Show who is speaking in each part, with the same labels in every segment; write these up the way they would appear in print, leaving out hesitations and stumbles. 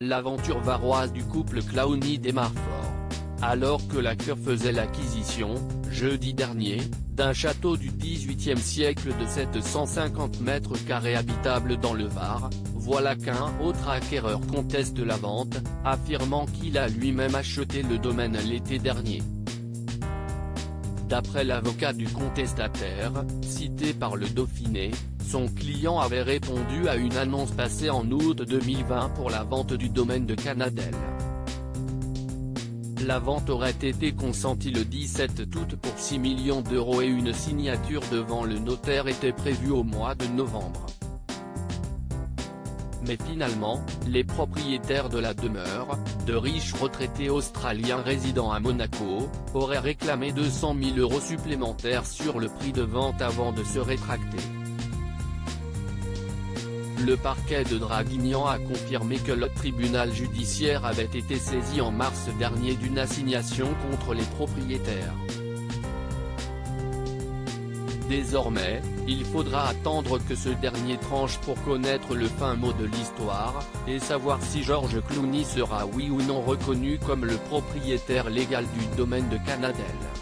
Speaker 1: l'aventure varoise du couple Clooney démarre fort. Alors que l'acteur faisait l'acquisition, jeudi dernier, d'un château du XVIIIe siècle de 750 mètres carrés habitable dans le Var, voilà qu'un autre acquéreur conteste la vente, affirmant qu'il a lui-même acheté le domaine l'été dernier. D'après l'avocat du contestataire, cité par le Dauphiné, son client avait répondu à une annonce passée en août 2020 pour la vente du domaine de Canadelle. La vente aurait été consentie le 17 août pour 6 millions d'euros et une signature devant le notaire était prévue au mois de novembre. Mais finalement, les propriétaires de la demeure, de riches retraités australiens résidant à Monaco, auraient réclamé 200 000 euros supplémentaires sur le prix de vente avant de se rétracter. Le parquet de Draguignan a confirmé que le tribunal judiciaire avait été saisi en mars dernier d'une assignation contre les propriétaires. Désormais, il faudra attendre que ce dernier tranche pour connaître le fin mot de l'histoire, et savoir si George Clooney sera oui ou non reconnu comme le propriétaire légal du domaine de Canadelle.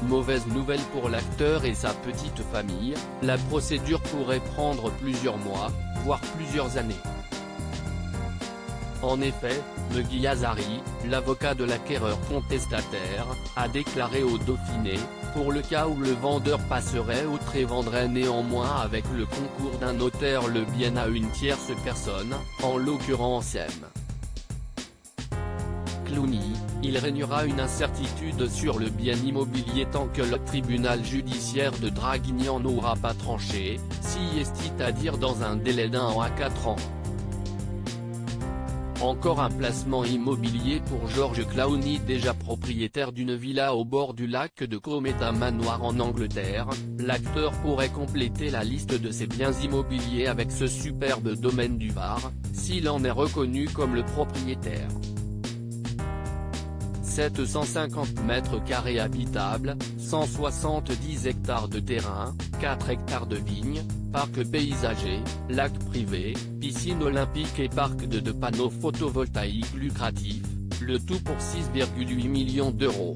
Speaker 1: Mauvaise nouvelle pour l'acteur et sa petite famille, la procédure pourrait prendre plusieurs mois, voire plusieurs années. En effet, Megui Azari, l'avocat de l'acquéreur contestataire, a déclaré au Dauphiné, pour le cas où le vendeur passerait outre et vendrait néanmoins avec le concours d'un notaire le bien à une tierce personne, en l'occurrence M. Clooney, il régnera une incertitude sur le bien immobilier tant que le tribunal judiciaire de Draguignan n'aura pas tranché, si c'est-à-dire dans un délai d'1 à 4 ans. Encore un placement immobilier pour George Clooney, déjà propriétaire d'une villa au bord du lac de Combe et un manoir en Angleterre. L'acteur pourrait compléter la liste de ses biens immobiliers avec ce superbe domaine du Var, s'il en est reconnu comme le propriétaire. 750 mètres carrés habitables, 170 hectares de terrain, 4 hectares de vignes, parc paysager, lac privé, piscine olympique et parc de panneaux photovoltaïques lucratifs, le tout pour 6,8 millions d'euros.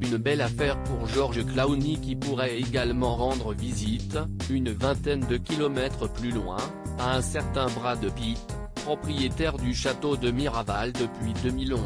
Speaker 1: Une belle affaire pour George Clooney qui pourrait également rendre visite, une vingtaine de kilomètres plus loin, à un certain Brad Pitt, propriétaire du château de Miraval depuis 2011.